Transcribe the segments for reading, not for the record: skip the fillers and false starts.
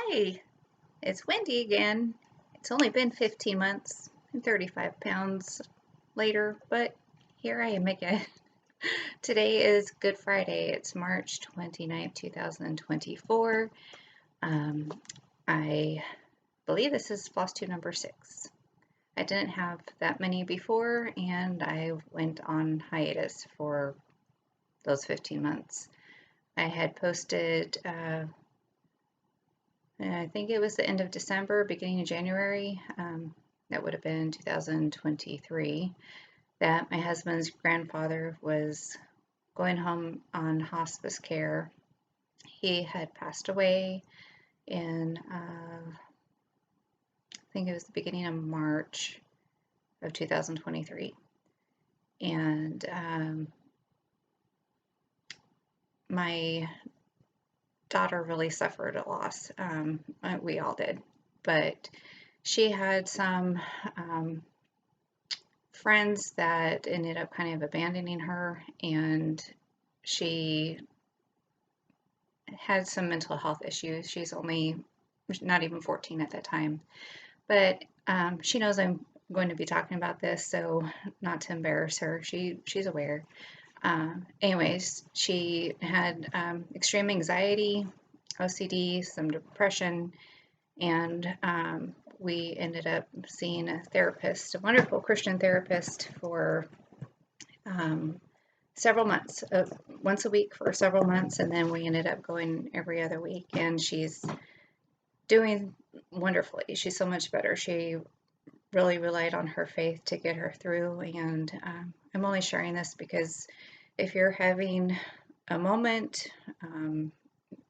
Hi, it's Wendy again. It's only been 15 months and 35 pounds later, but here I am again. Today is Good Friday. It's March 29th, 2024. Um, I believe this is Flosstube number 6. I didn't have that many before, and I went on hiatus for those 15 months. I had posted I think it was the end of December, beginning of January. That would have been 2023. That my husband's grandfather was going home on hospice care. He had passed away in, I think it was the beginning of March of 2023. And my daughter really suffered a loss. We all did. But she had some friends that ended up kind of abandoning her, and she had some mental health issues. She's only not even 14 at that time, but she knows I'm going to be talking about this, so not to embarrass her. She's aware. Anyways, she had extreme anxiety, OCD, some depression, and we ended up seeing a therapist, a wonderful Christian therapist, for several months, once a week for several months, and then we ended up going every other week, and she's doing wonderfully. She's so much better. She really relied on her faith to get her through, and I'm only sharing this because if you're having a moment,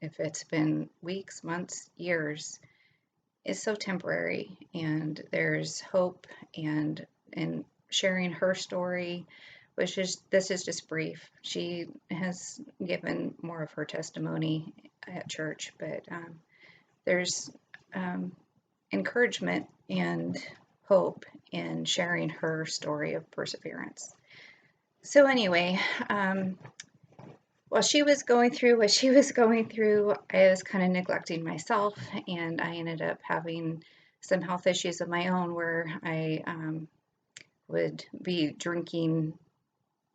if it's been weeks, months, years, it's so temporary, and there's hope, and sharing her story, which is, this is just brief. She has given more of her testimony at church, but there's encouragement and hope in sharing her story of perseverance. So anyway, while she was going through what she was going through, I was kind of neglecting myself, and I ended up having some health issues of my own where I would be drinking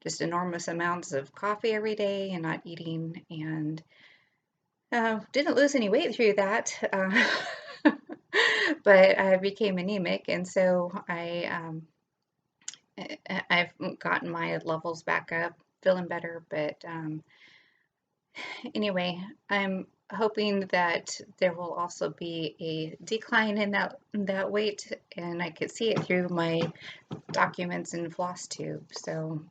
just enormous amounts of coffee every day and not eating, and didn't lose any weight through that, but I became anemic, and so I've gotten my levels back up, feeling better, but anyway, I'm hoping that there will also be a decline in that weight, and I could see it through my documents in Flosstube. So,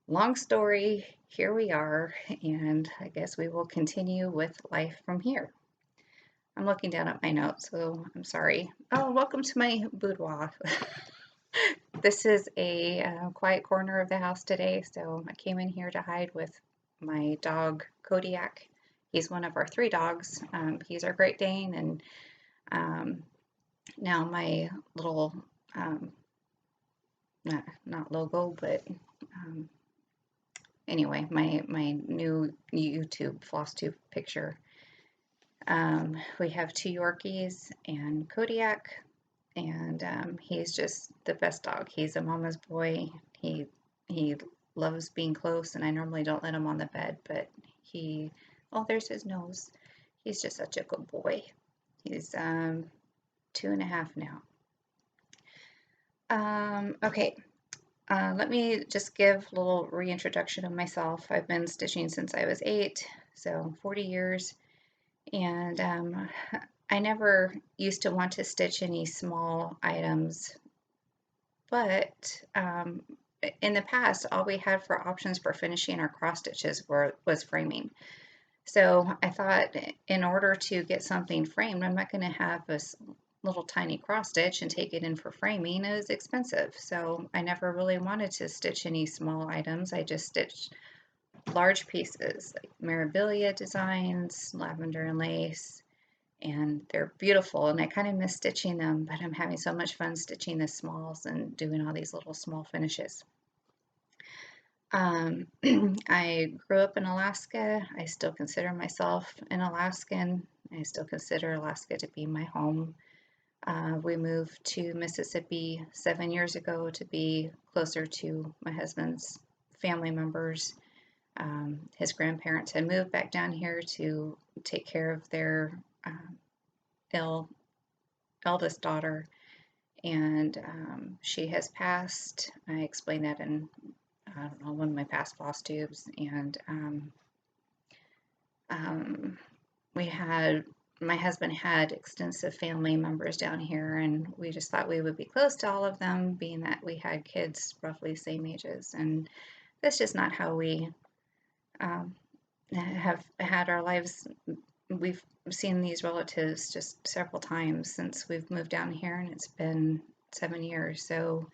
long story, here we are, and I guess we will continue with life from here. I'm looking down at my notes, so I'm sorry. Oh, welcome to my boudoir. This is a quiet corner of the house today, so I came in here to hide with my dog Kodiak. He's one of our 3 dogs. He's our Great Dane, and now my little, not logo, but anyway, my new YouTube Flosstube picture. We have 2 Yorkies and Kodiak, and he's just the best dog. He's a mama's boy. He loves being close, and I normally don't let him on the bed, but oh, there's his nose. He's just such a good boy. He's 2.5 now. Okay, let me just give a little reintroduction of myself. I've been stitching since I was 8, so 40 years, and I never used to want to stitch any small items, but in the past, all we had for options for finishing our cross stitches was framing. So I thought, in order to get something framed, I'm not going to have this little tiny cross stitch and take it in for framing. It was expensive, so I never really wanted to stitch any small items. I just stitched large pieces like Mirabilia designs, lavender and lace, and they're beautiful, and I kind of miss stitching them, but I'm having so much fun stitching the smalls and doing all these little small finishes. I grew up in Alaska. I still consider myself an Alaskan. I still consider Alaska to be my home. We moved to Mississippi 7 years ago to be closer to my husband's family members. His grandparents had moved back down here to take care of their eldest daughter, and she has passed. I explained that in, I don't know, one of my past Flosstubes, and my husband had extensive family members down here, and we just thought we would be close to all of them, being that we had kids roughly the same ages, and that's just not how we have had our lives. We've seen these relatives just several times since we've moved down here, and it's been 7 years. So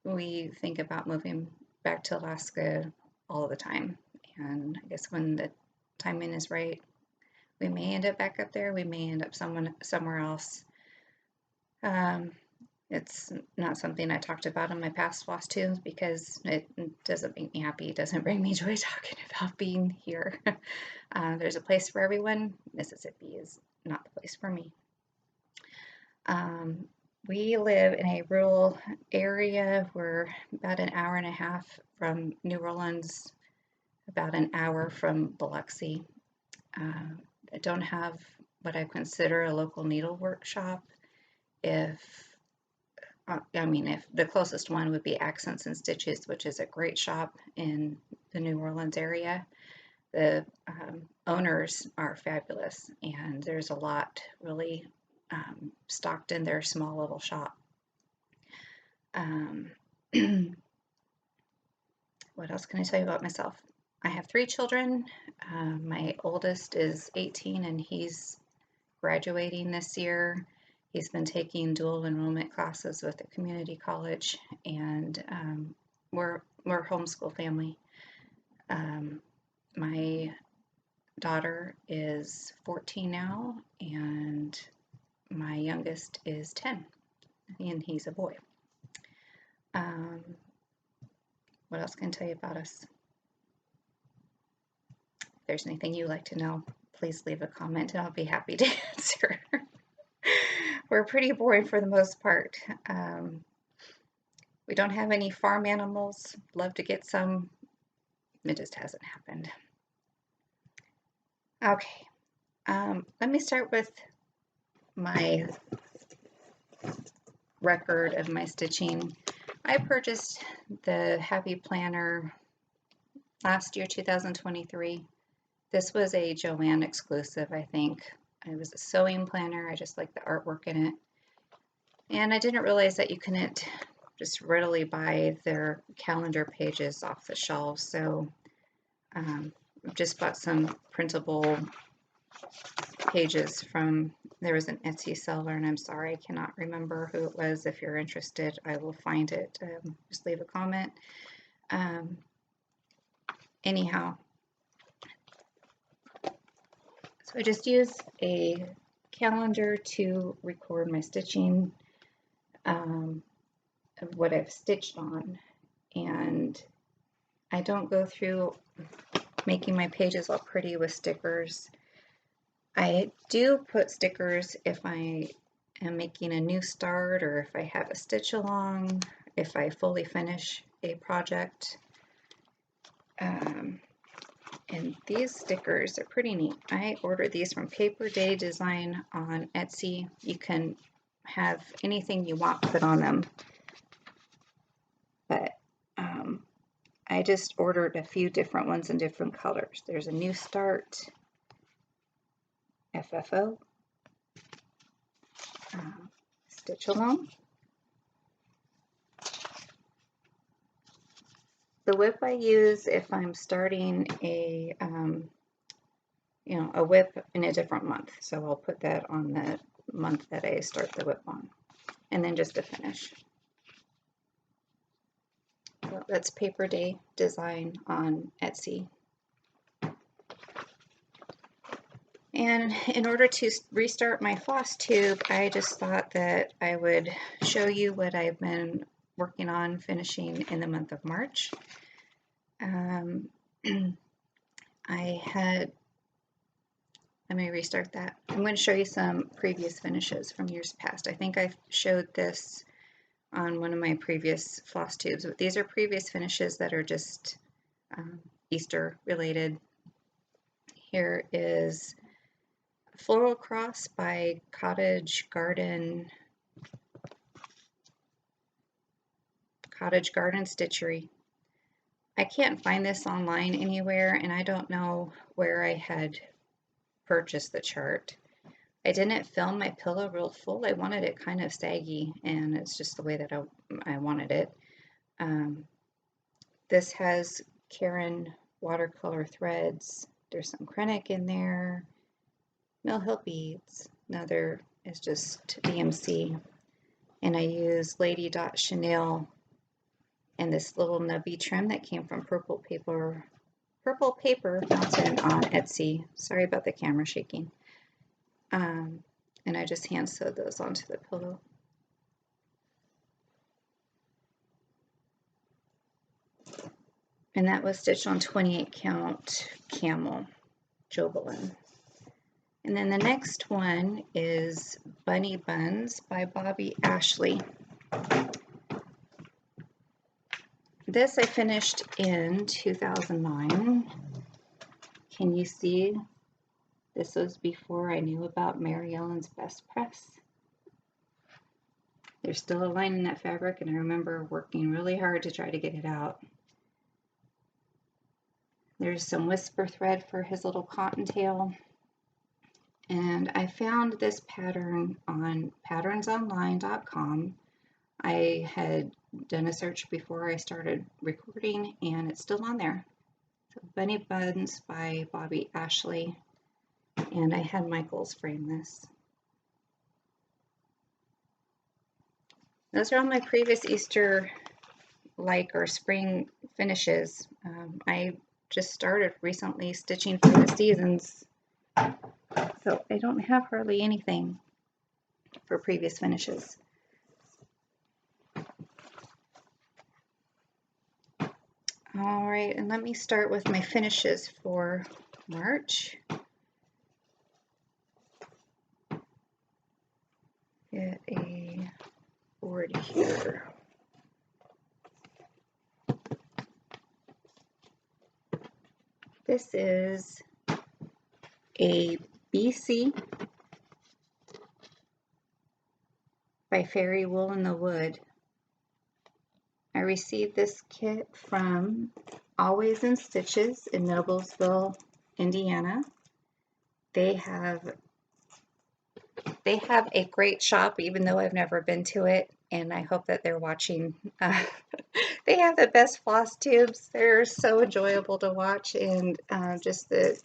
we think about moving back to Alaska all the time. And I guess when the timing is right, we may end up back up there. We may end up somewhere else. It's not something I talked about in my past Flosstubes because it doesn't make me happy. It doesn't bring me joy talking about being here. There's a place for everyone. Mississippi is not the place for me. We live in a rural area. We're about an hour and a half from New Orleans, about an hour from Biloxi. I don't have what I consider a local needlework shop. If the closest one would be Accents and Stitches, which is a great shop in the New Orleans area. The owners are fabulous, and there's a lot really stocked in their small little shop. What else can I tell you about myself? I have 3 children. My oldest is 18, and he's graduating this year. He's been taking dual enrollment classes with a community college, and we're a homeschool family. My daughter is 14 now, and my youngest is 10, and he's a boy. What else can I tell you about us? If there's anything you'd like to know, please leave a comment, and I'll be happy to answer. We're pretty boring for the most part. We don't have any farm animals. Love to get some. It just hasn't happened. Okay, let me start with my record of my stitching. I purchased the Happy Planner last year, 2023. This was a Joanne exclusive, I think. It was a sewing planner. I just like the artwork in it. And I didn't realize that you couldn't just readily buy their calendar pages off the shelves. So just bought some printable pages from, there was an Etsy seller, and I'm sorry, I cannot remember who it was. If you're interested, I will find it. Just leave a comment. Anyhow, so I just use a calendar to record my stitching of what I've stitched on, and I don't go through making my pages all pretty with stickers. I do put stickers if I am making a new start, or if I have a stitch along, if I fully finish a project. And these stickers are pretty neat. I ordered these from Paper Day Design on Etsy. You can have anything you want put on them, but I just ordered a few different ones in different colors. There's a New Start, FFO, Stitch Along. The whip I use if I'm starting a whip in a different month. So I'll put that on the month that I start the whip on. And then just a finish. So that's Paper Day Design on Etsy. And in order to restart my Flosstube, I just thought that I would show you what I've been working on finishing in the month of March. I had Let me restart that. I'm going to show you some previous finishes from years past. I think I showed this on one of my previous floss tubes, but these are previous finishes that are just Easter related. Here is Floral Cross by Cottage Garden Stitchery. I can't find this online anywhere, and I don't know where I had purchased the chart. I didn't film my pillow real full. I wanted it kind of saggy, and it's just the way that I wanted it. This has Karen watercolor threads. There's some Krennic in there. Mill Hill beads. Another is just DMC. And I use Lady Dot Chenille and this little nubby trim that came from Purple Paper Mountain on Etsy. Sorry about the camera shaking. And I just hand sewed those onto the pillow. And that was stitched on 28 count camel Jobelin. And then the next one is Bunny Buns by Bobby Ashley. This I finished in 2009. Can you see? This was before I knew about Mary Ellen's Best Press. There's still a line in that fabric, and I remember working really hard to try to get it out. There's some whisper thread for his little cottontail. And I found this pattern on patternsonline.com. I had done a search before I started recording, and it's still on there. So Bunny Buns by Bobby Ashley. And I had Michaels frame this. Those are all my previous Easter or spring finishes. I just started recently stitching for the seasons, so I don't have hardly anything for previous finishes. All right, and let me start with my finishes for March. Get a board here. This is a BC by Fairy Wool in the Wood. I received this kit from Always in Stitches in Noblesville, Indiana. They have a great shop, even though I've never been to it, and I hope that they're watching. They have the best floss tubes. They're so enjoyable to watch, and just the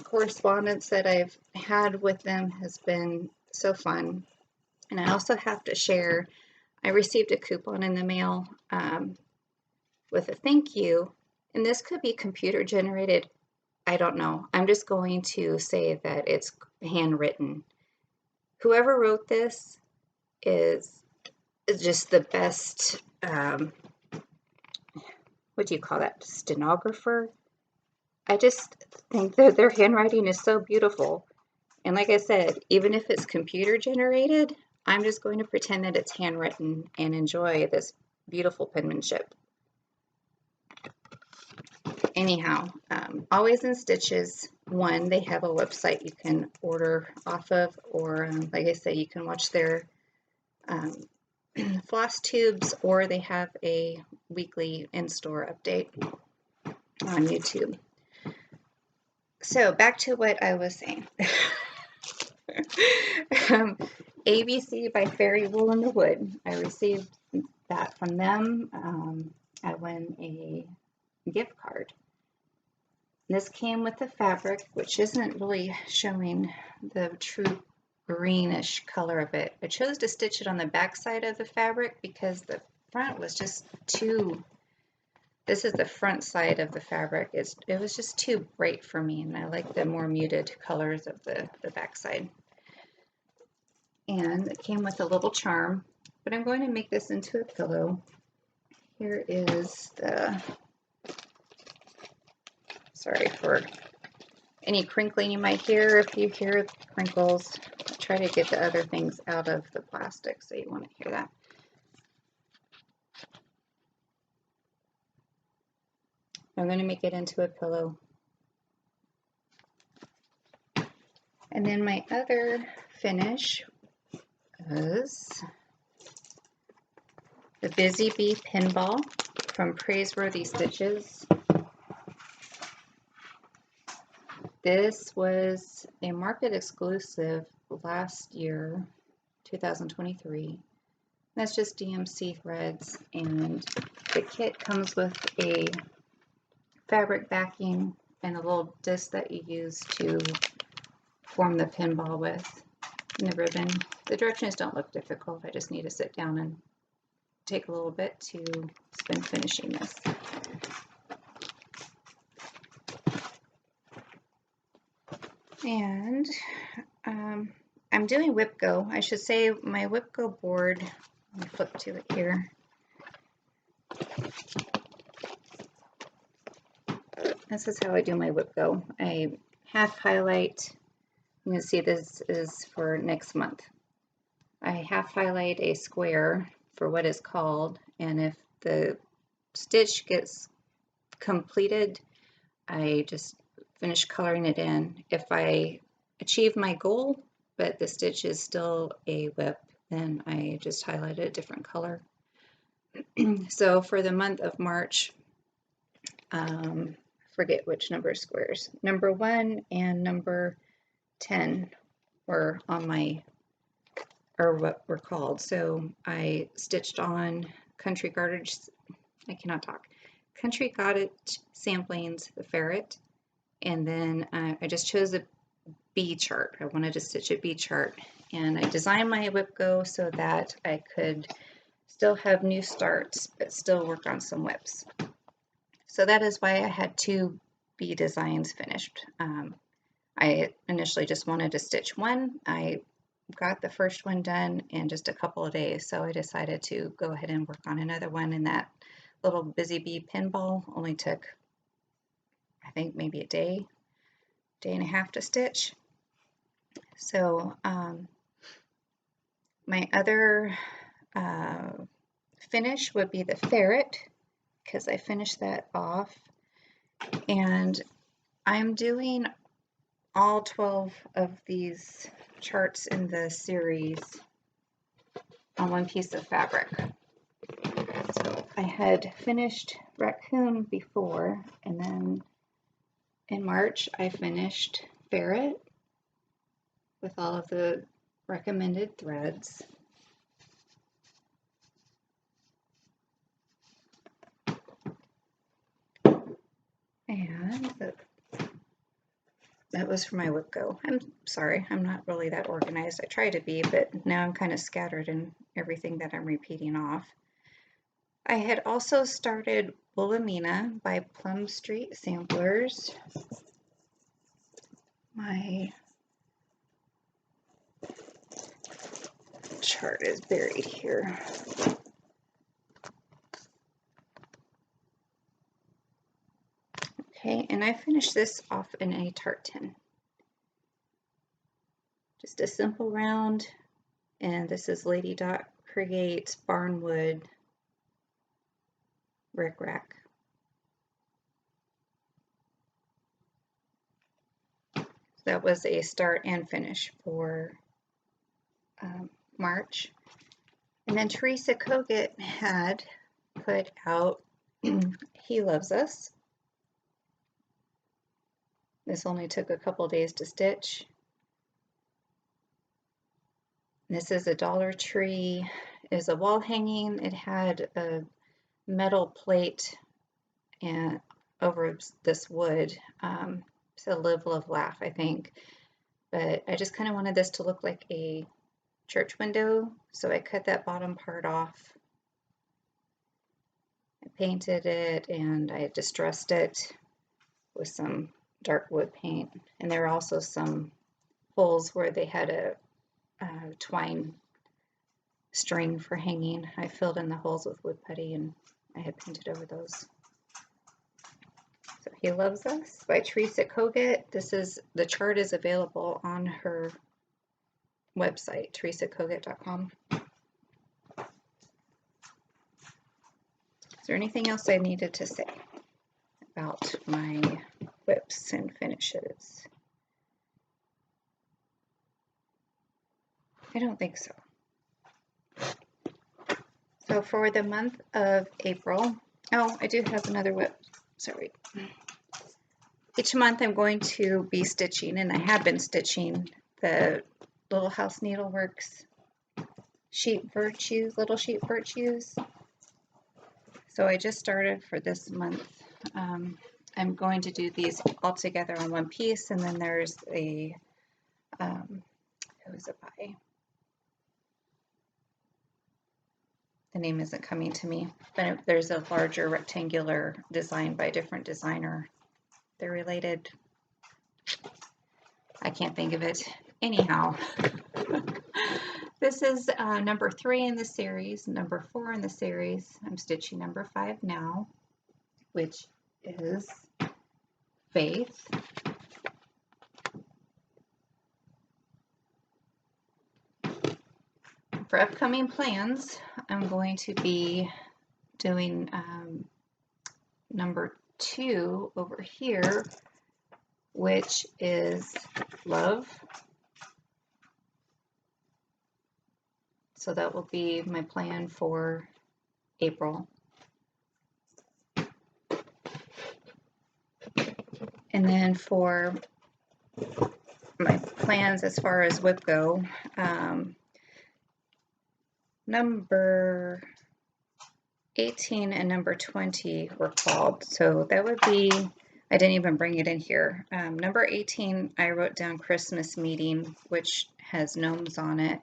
correspondence that I've had with them has been so fun. And I also have to share, I received a coupon in the mail with a thank you, and this could be computer generated. I don't know. I'm just going to say that it's handwritten. Whoever wrote this is just the best, what do you call that, stenographer? I just think that their handwriting is so beautiful. And like I said, even if it's computer generated, I'm just going to pretend that it's handwritten and enjoy this beautiful penmanship. Anyhow, Always in Stitches, they have a website you can order off of, or like I said, you can watch their floss tubes, or they have a weekly in-store update on YouTube. So back to what I was saying. ABC by Fairy Wool in the Wood. I received that from them. I won a gift card. This came with the fabric, which isn't really showing the true greenish color of it. I chose to stitch it on the back side of the fabric because the front was just too, this is the front side of the fabric. It was just too bright for me, and I like the more muted colors of the back side. And it came with a little charm, but I'm going to make this into a pillow. Here is the, sorry for any crinkling you might hear. If you hear crinkles, try to get the other things out of the plastic so you won't hear that. I'm going to make it into a pillow. And then my other finish is the Busy Bee Pinball from Praiseworthy Stitches. This was a market exclusive last year, 2023. That's just DMC threads, and the kit comes with a fabric backing and a little disc that you use to form the pinball with, and the ribbon. The directions don't look difficult. I just need to sit down and take a little bit to spend finishing this. And I'm doing Whip-Go. I should say my Whip-Go board, let me flip to it here. This is how I do my Whip-Go. I half highlight, you can see this is for next month. I half highlight a square for what is called, and if the stitch gets completed, I just finish coloring it in. If I achieve my goal, but the stitch is still a whip, then I just highlight a different color. So for the month of March, forget which number of squares. Number 1 and number 10 were on my, or what were called. So I stitched on Country Cottage, I cannot talk, Country Cottage Samplings, the ferret, and then I just chose a B chart. I wanted to stitch a B chart, and I designed my Whip-Go so that I could still have new starts, but still work on some whips. So that is why I had 2 B designs finished. I initially just wanted to stitch one. I got the first one done in just a couple of days, so I decided to go ahead and work on another one, and that little Busy Bee pinball only took, I think, maybe a day and a half to stitch. So my other finish would be the ferret, because I finished that off, and I'm doing all 12 of these charts in the series on one piece of fabric. So I had finished raccoon before, and then in March I finished ferret with all of the recommended threads. And that was for my Whip-Go. I'm sorry, I'm not really that organized. I try to be, but now I'm kind of scattered in everything that I'm repeating off. I had also started Wilhelmina by Plum Street Samplers. My chart is buried here. Okay, and I finished this off in a tart tin. Just a simple round, and this is Lady Dot Creates Barnwood Brick Rack. That was a start and finish for March. And then Teresa Kogut had put out He Loves Us. This only took a couple days to stitch. This is a Dollar Tree, is a wall hanging. It had a metal plate and over this wood. It's a Live, Love, Laugh, I think. But I just kind of wanted this to look like a church window, so I cut that bottom part off. I painted it and I distressed it with some dark wood paint, and there were also some holes where they had a twine string for hanging. I filled in the holes with wood putty and I had painted over those. So He Loves Us by Teresa Kogut. The chart is available on her website, teresakogut.com. Is there anything else I needed to say about my whips and finishes? I don't think so. So for the month of April, oh, I do have another whip, sorry. Each month I'm going to be stitching, and I have been stitching the Little House Needleworks Sheep Virtues, Little Sheep Virtues. So I just started for this month. I'm going to do these all together on one piece, and then there's a, who is it by? The name isn't coming to me, but there's a larger rectangular design by a different designer. They're related. I can't think of it. Anyhow, this is number 3 in the series, number 4 in the series. I'm stitching number 5 now, which is Faith. For upcoming plans, I'm going to be doing number 2 over here, which is Love. So that will be my plan for April. And then for my plans as far as whip go, number 18 and number 20 were called. So that would be, I didn't even bring it in here. Number 18, I wrote down Christmas Meeting, which has gnomes on it.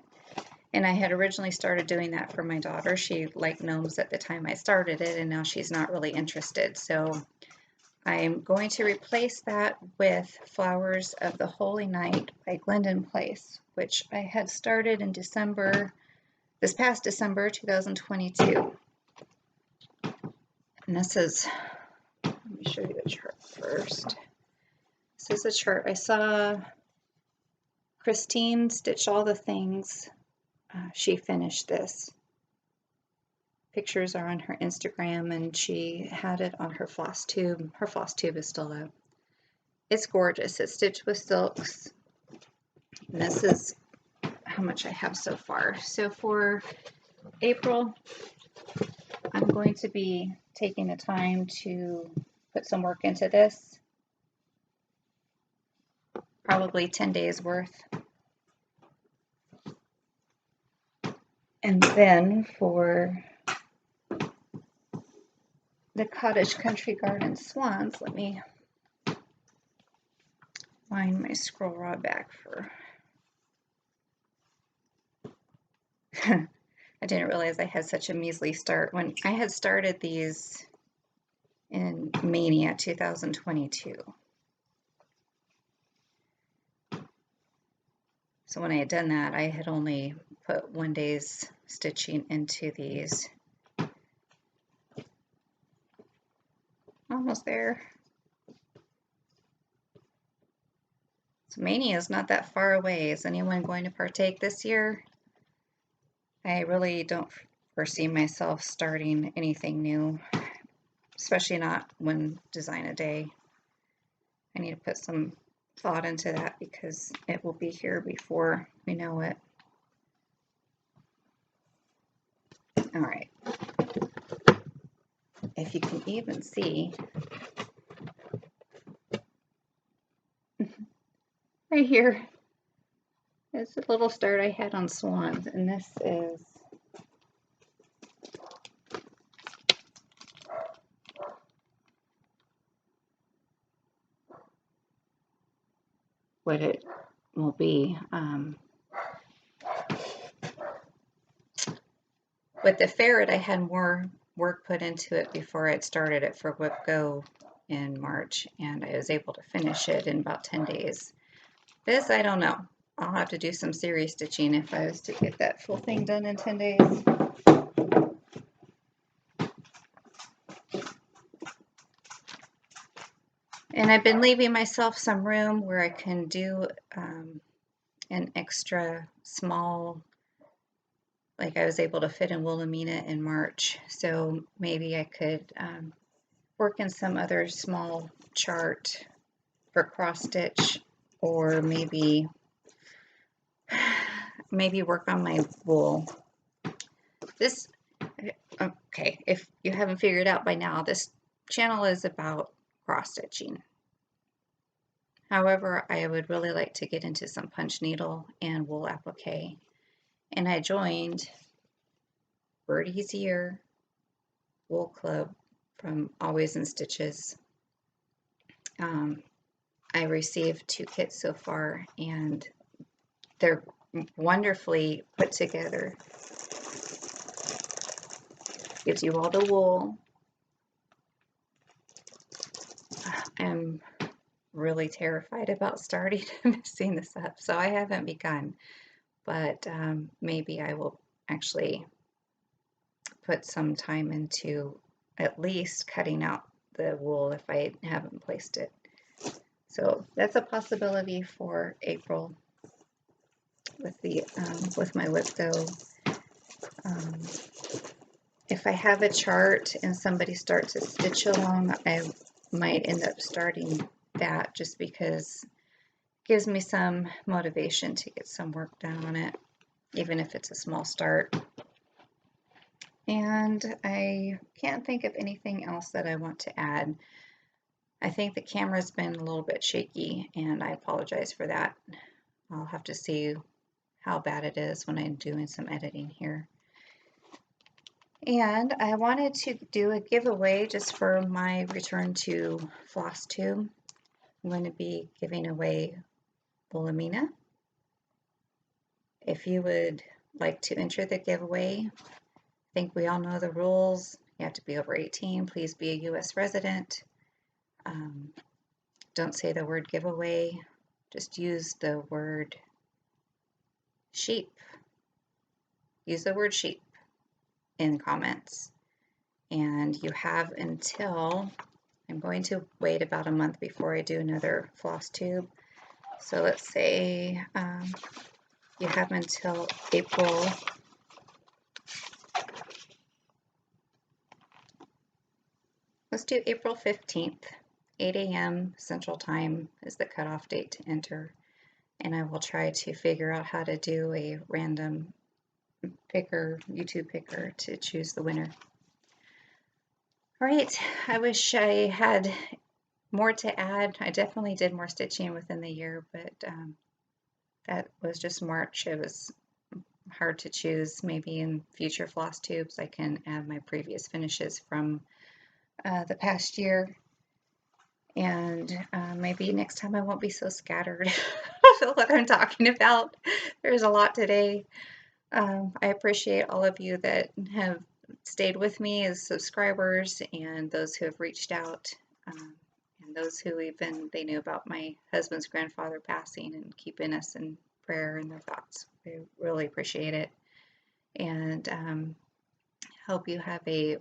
And I had originally started doing that for my daughter. She liked gnomes at the time I started it, and now she's not really interested. So I'm going to replace that with Flowers of the Holy Night by Glendon Place, which I had started in December, this past December 2022. And this is, let me show you the chart first. This is a chart. I saw Christine stitch all the things. She finished this. Pictures are on her Instagram, and she had it on her Flosstube. Her Flosstube is still up. It's gorgeous. It's stitched with silks. And this is how much I have so far. So for April, I'm going to be taking the time to put some work into this. Probably 10 days worth. And then for the Cottage Country Garden Swans, let me wind my scroll rod back for... I didn't realize I had such a measly start. When I had started these in Mania 2022. So when I had done that, I had only put 1 day's stitching into these. Almost there. So Mania is not that far away. Is anyone going to partake this year? I really don't foresee myself starting anything new, especially not when Design a Day. I need to put some thought into that because it will be here before we know it. All right. If you can even see, right here is a little start I had on swans, and this is what it will be. With the ferret, I had more work put into it before I started it for Whip Go in March, and I was able to finish it in about 10 days. This, I don't know. I'll have to do some serious stitching if I was to get that full thing done in 10 days. And I've been leaving myself some room where I can do an extra small, like I was able to fit in Wilhelmina in March. So maybe I could work in some other small chart for cross stitch, or maybe work on my wool. This, okay, if you haven't figured out by now, this channel is about cross stitching. However, I would really like to get into some punch needle and wool applique. And I joined Birdie's Ear Wool Club from Always in Stitches. I received 2 kits so far, and they're wonderfully put together. Gives you all the wool. I'm really terrified about starting messing this up, so I haven't begun, but maybe I will actually put some time into at least cutting out the wool if I haven't placed it. So that's a possibility for April with the with my Whipco. If I have a chart and somebody starts a stitch along, I might end up starting that just because it gives me some motivation to get some work done on it, even if it's a small start. And I can't think of anything else that I want to add. I think the camera's been a little bit shaky, and I apologize for that. I'll have to see how bad it is when I'm doing some editing here. And I wanted to do a giveaway just for my return to Flosstube. I'm going to be giving away Wilhelmina. If you would like to enter the giveaway, I think we all know the rules. You have to be over 18. Please be a U.S. resident. Don't say the word giveaway. Just use the word sheep. Use the word sheep in comments. And you have until, I'm going to wait about a month before I do another Flosstube. So let's say you have until April. Let's do April 15th. 8 a.m. Central Time is the cutoff date to enter, and I will try to figure out how to do a random picker, YouTube picker, to choose the winner. All right, I wish I had more to add. I definitely did more stitching within the year, but that was just March. It was hard to choose. Maybe in future Flosstubes I can add my previous finishes from the past year. And maybe next time I won't be so scattered with what I'm talking about. There's a lot today. I appreciate all of you that have stayed with me as subscribers, and those who have reached out, and those who even, they knew about my husband's grandfather passing and keeping us in prayer in their thoughts. I really appreciate it. And hope you have a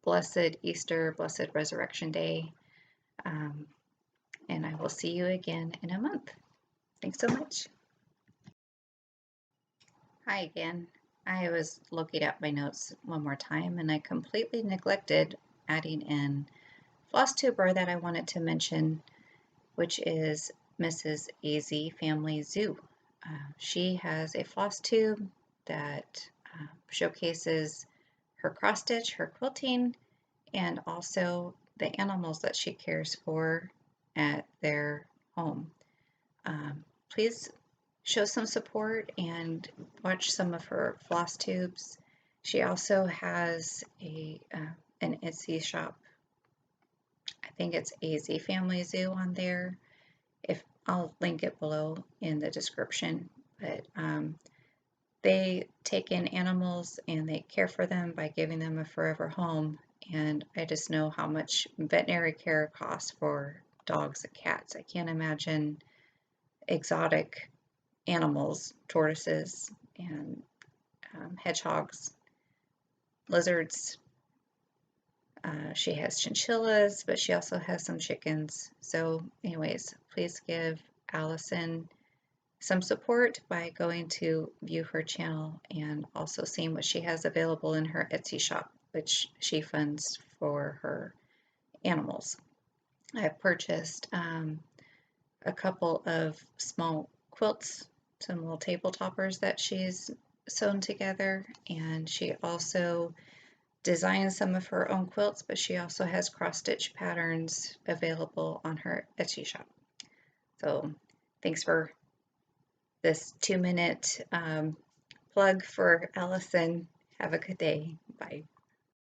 blessed Easter, blessed Resurrection Day. And I will see you again in a month. Thanks so much. Hi again. I was looking at my notes one more time, and I completely neglected adding in Flosstuber that I wanted to mention, which is Mrs. AZ Family Zoo. She has a floss tube that showcases her cross stitch, her quilting, and also the animals that she cares for at their home. Please show some support and watch some of her floss tubes. She also has an Etsy shop. I think it's AZ Family Zoo on there. If I'll link it below in the description. But they take in animals and they care for them by giving them a forever home. And I just know how much veterinary care costs for dogs and cats. I can't imagine exotic animals, tortoises and hedgehogs, lizards. She has chinchillas, but she also has some chickens. So anyways, please give Allison some support by going to view her channel and also seeing what she has available in her Etsy shop, which she funds for her animals. I've purchased a couple of small quilts, some little table toppers that she's sewn together, and she also designs some of her own quilts, but she also has cross-stitch patterns available on her Etsy shop. So thanks for this 2-minute plug for Allison. Have a good day. Bye.